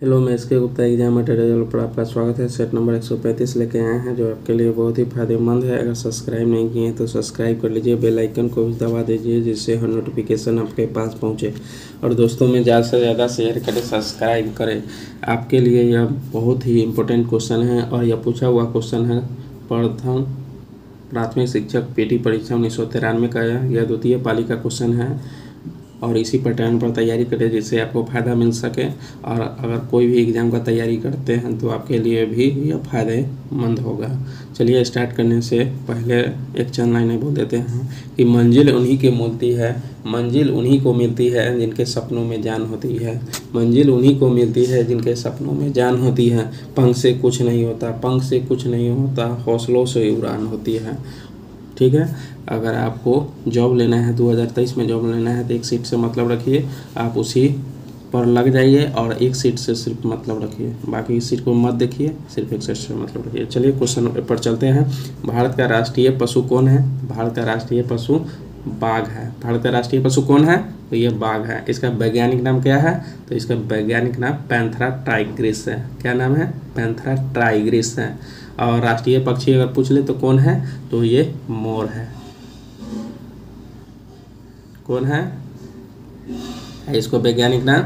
Hello, मैं SK Gupta exam material पर आपका स्वागत है। सेट नंबर 135 लेके आए हैं जो आपके लिए बहुत ही फायदेमंद है। अगर सब्सक्राइब नहीं किए हैं तो सब्सक्राइब कर लीजिए, बेल आइकन को भी दबा दीजिए जिससे हर नोटिफिकेशन आपके पास पहुंचे। और दोस्तों में ज़्यादा से ज़्यादा शेयर करें, सब्सक्राइब करें। आपके लिए यह बहुत ही इम्पोर्टेंट क्वेश्चन है और यह पूछा हुआ क्वेश्चन है प्रथम प्राथमिक शिक्षक पीटी परीक्षा 1993 का। यह द्वितीय पाली का क्वेश्चन है और इसी पैटर्न पर तैयारी करें जिससे आपको फ़ायदा मिल सके। और अगर कोई भी एग्ज़ाम का तैयारी करते हैं तो आपके लिए भी यह फ़ायदेमंद होगा। चलिए स्टार्ट करने से पहले एक चंद लाइनें बोल देते हैं कि मंजिल उन्हीं की मिलती है, मंजिल उन्हीं को मिलती है जिनके सपनों में जान होती है। मंजिल उन्हीं को मिलती है जिनके सपनों में जान होती है। पंख से कुछ नहीं होता, पंख से कुछ नहीं होता, हौसलों से उड़ान होती है। ठीक है, अगर आपको जॉब लेना है 2023 में जॉब लेना है तो एक सीट से मतलब रखिए, आप उसी पर लग जाइए और एक सीट से सिर्फ मतलब रखिए, बाकी सीट को मत देखिए, सिर्फ एक सीट से मतलब रखिए। चलिए क्वेश्चन पर चलते हैं। भारत का राष्ट्रीय पशु कौन है? भारत का राष्ट्रीय पशु बाघ है। भारत का राष्ट्रीय पशु कौन है? तो ये बाघ है। इसका वैज्ञानिक नाम क्या है? तो इसका वैज्ञानिक नाम पैंथेरा टाइग्रिस है। क्या नाम है? पैंथेरा टाइग्रिस है। और राष्ट्रीय पक्षी अगर पूछ ले तो कौन है? तो ये मोर है। कौन है? इसको वैज्ञानिक नाम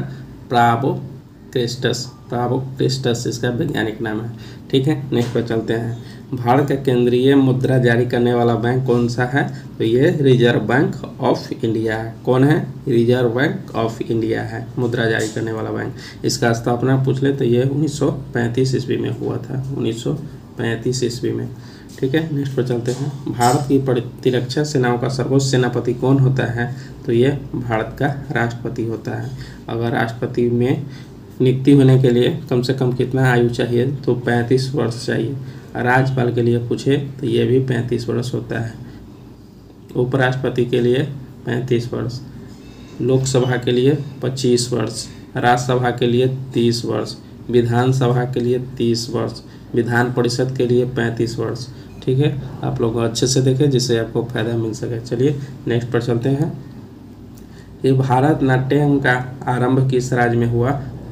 प्रावोक्रिस्टस, प्रावोक्रिस्टस इसका वैज्ञानिक नाम है। ठीक है, नेक्स्ट पर चलते हैं। भारत का केंद्रीय मुद्रा जारी करने वाला बैंक कौन सा है? तो ये रिजर्व बैंक ऑफ इंडिया है। कौन है? रिजर्व बैंक ऑफ इंडिया है मुद्रा जारी करने वाला बैंक। इसका स्थापना पूछ ले तो ये 1935 ईस्वी में हुआ था, 1935 ईस्वी में। ठीक है, नेक्स्ट पर चलते हैं। भारत की प्रतिरक्षा सेनाओं का सर्वोच्च सेनापति कौन होता है? तो ये भारत का राष्ट्रपति होता है। अगर राष्ट्रपति में नियुक्ति होने के लिए कम से कम कितना आयु चाहिए? तो 35 वर्ष चाहिए। राज्यपाल के लिए पूछे तो ये भी 35 वर्ष होता है। उपराष्ट्रपति के लिए 35 वर्ष, लोकसभा के लिए 25 वर्ष, राज्यसभा के लिए 30 वर्ष, विधानसभा के लिए 30 वर्ष, विधान परिषद के लिए 35 वर्ष। ठीक है, आप लोग अच्छे से देखें जिससे आपको फ़ायदा मिल सके। चलिए नेक्स्ट पर चलते हैं। ये भारतनाट्यम का आरंभ किस राज्य में हुआ?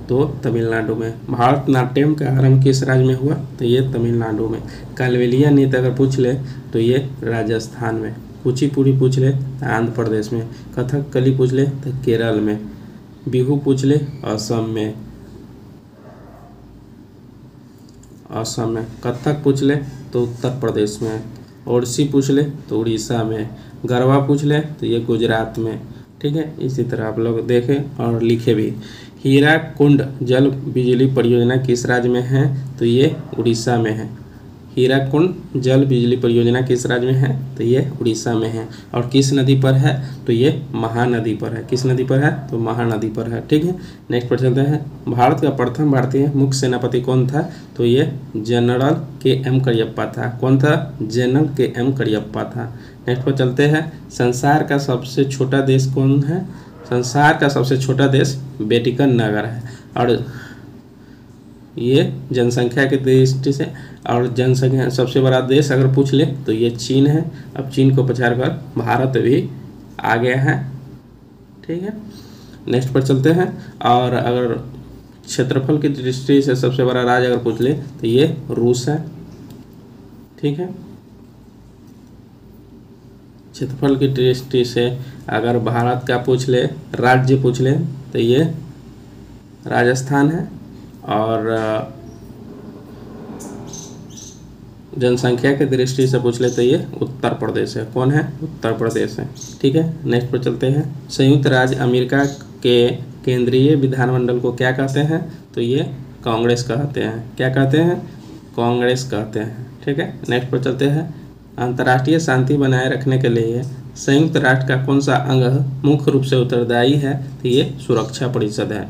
तो तमिलनाडु में। भारतनाट्यम का आरंभ किस राज्य में हुआ? तो ये तमिलनाडु में। कालबेलिया नृत्य अगर पूछ ले तो ये राजस्थान में। कुचिपुड़ी पूछ ले तो आंध्र प्रदेश में। कथकली पूछ ले तो केरल में। बिहू पूछ ले असम में, असम में। कथक पूछ ले तो उत्तर प्रदेश में। ओडिसी पूछ ले तो उड़ीसा में। गरबा पूछ ले तो ये गुजरात में। ठीक है, इसी तरह आप लोग देखें और लिखे भी। हीराकुंड जल बिजली परियोजना किस राज्य में है? तो ये उड़ीसा में है। हीराकुंड जल बिजली परियोजना किस राज्य में है? तो ये उड़ीसा में है। और किस नदी पर है? तो ये महानदी पर है। किस नदी पर है? तो महानदी पर है। ठीक है, नेक्स्ट पर चलते हैं। भारत का प्रथम भारतीय मुख्य सेनापति कौन था? तो ये जनरल के.एम. करियप्पा था। कौन था? General KM. करियप्पा था। नेक्स्ट पर चलते हैं। संसार का सबसे छोटा देश कौन है? संसार का सबसे छोटा देश वेटिकन नगर है। और ये जनसंख्या की दृष्टि से और जनसंख्या सबसे बड़ा देश अगर पूछ ले तो ये चीन है। अब चीन को पछाड़ कर भारत भी आ गया है। ठीक है, नेक्स्ट पर चलते हैं। और अगर क्षेत्रफल की दृष्टि से सबसे बड़ा राज्य अगर पूछ ले तो ये रूस है। ठीक है, क्षेत्रफल की दृष्टि से अगर भारत का पूछ ले, राज्य पूछ ले तो ये राजस्थान है। और जनसंख्या की दृष्टि से पूछ ले तो ये उत्तर प्रदेश है। कौन है? उत्तर प्रदेश है। ठीक है, नेक्स्ट पर चलते हैं। संयुक्त राज्य अमेरिका के केंद्रीय विधानमंडल को क्या कहते हैं? तो ये कांग्रेस कहते हैं। क्या कहते हैं? कांग्रेस कहते हैं। ठीक है, नेक्स्ट पर चलते हैं। अंतर्राष्ट्रीय शांति बनाए रखने के लिए संयुक्त राष्ट्र का कौन सा अंग मुख्य रूप से उत्तरदायी है? तो ये सुरक्षा परिषद है।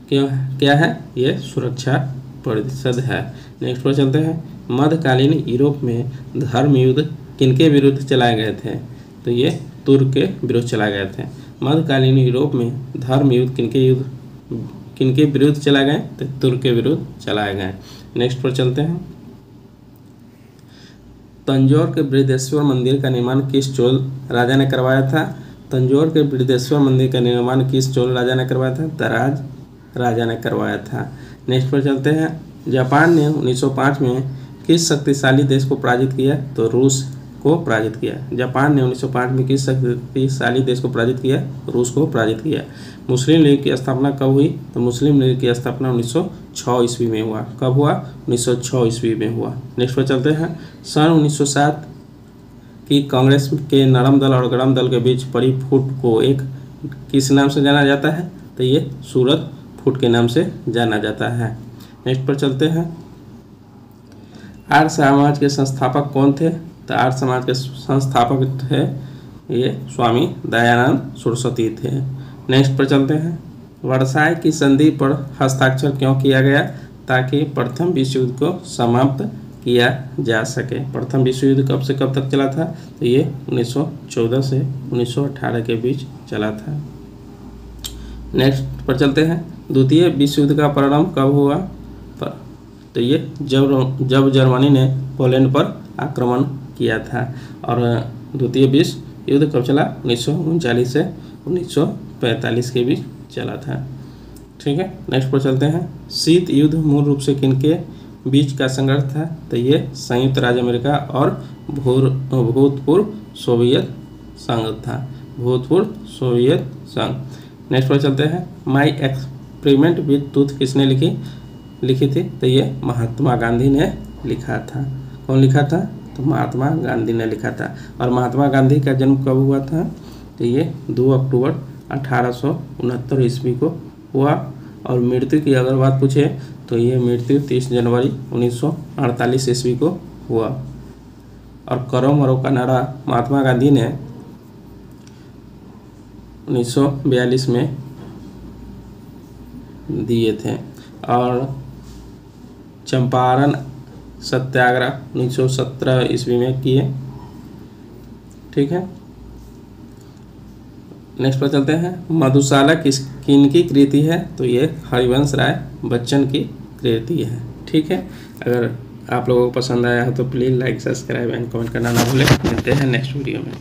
क्यों? क्या है? ये सुरक्षा परिषद है। नेक्स्ट पर चलते हैं। मध्यकालीन यूरोप में धर्म युद्ध किनके विरुद्ध चलाए गए थे? तो ये तुर्क के विरुद्ध चलाए गए थे। मध्यकालीन यूरोप में धर्म युद्ध किनके विरुद्ध चलाए गए? तो तुर्क के विरुद्ध चलाए गए। नेक्स्ट पर चलते हैं। तंजौर के बृहदेश्वर मंदिर का निर्माण किस चोल राजा ने करवाया था? तंजौर के बृहदेश्वर मंदिर का निर्माण किस चोल राजा ने करवाया था? दराज राजा ने करवाया था। नेक्स्ट पर चलते हैं। जापान ने 1905 में किस शक्तिशाली देश को पराजित किया? तो रूस को पराजित किया। जापान ने 1905 में किस शक्तिशाली देश को पराजित किया? रूस को पराजित किया। मुस्लिम लीग की स्थापना कब हुई? तो मुस्लिम लीग की स्थापना 1906 ईस्वी में हुआ। कब हुआ? 1906 ईस्वी में हुआ। नेक्स्ट पर चलते हैं। सन 1907 की कांग्रेस के नरम दल और गरम दल के बीच पड़ी फूट को एक किस नाम से जाना जाता है? तो ये सूरत फूट के नाम से जाना जाता है। नेक्स्ट पर चलते हैं। आर्य समाज के संस्थापक कौन थे? तो आर्य समाज के संस्थापक थे ये स्वामी दयानंद सरस्वती थे। नेक्स्ट पर चलते हैं। वर्साय की संधि पर हस्ताक्षर क्यों किया गया? ताकि प्रथम विश्व युद्ध को समाप्त किया जा सके। प्रथम विश्व युद्ध कब से कब तक चला था? तो ये 1914 से 1918 के बीच चला था। नेक्स्ट पर चलते हैं। द्वितीय विश्व युद्ध का प्रारंभ कब हुआ? तो ये जब जर्मनी ने पोलैंड पर आक्रमण किया था। और द्वितीय विश्व युद्ध कब चला? 1939 से 1945 के बीच चला था। ठीक है। नेक्स्ट पर चलते हैं। शीत युद्ध मूल रूप से किनके बीच का संघर्ष था? तो ये संयुक्त राज्य अमेरिका और भूतपूर्व सोवियत संघ था। भूतपूर्व सोवियत संघ। नेक्स्ट पर चलते हैं। माई एक्सपेरिमेंट विद टूथ किसने लिखी थी? तो ये महात्मा गांधी ने लिखा था। कौन लिखा था? तो महात्मा गांधी ने लिखा था। और महात्मा गांधी का जन्म कब हुआ था? तो ये 2 अक्टूबर 1869 ईस्वी को हुआ। और मृत्यु की अगर बात पूछे तो ये मृत्यु 30 जनवरी 1948 ईस्वी को हुआ। और करो मरो का नारा महात्मा गांधी ने 1942 में दिए थे। और चंपारण सत्याग्रह 1917 ईस्वी में किए। ठीक है। नेक्स्ट पर चलते हैं। मधुशाला किनकी कृति है? तो ये हरिवंश राय बच्चन की कृति है। ठीक है। अगर आप लोगों को पसंद आया हो तो please like, subscribe and comment करना ना भूलें। मिलते हैं नेक्स्ट वीडियो में।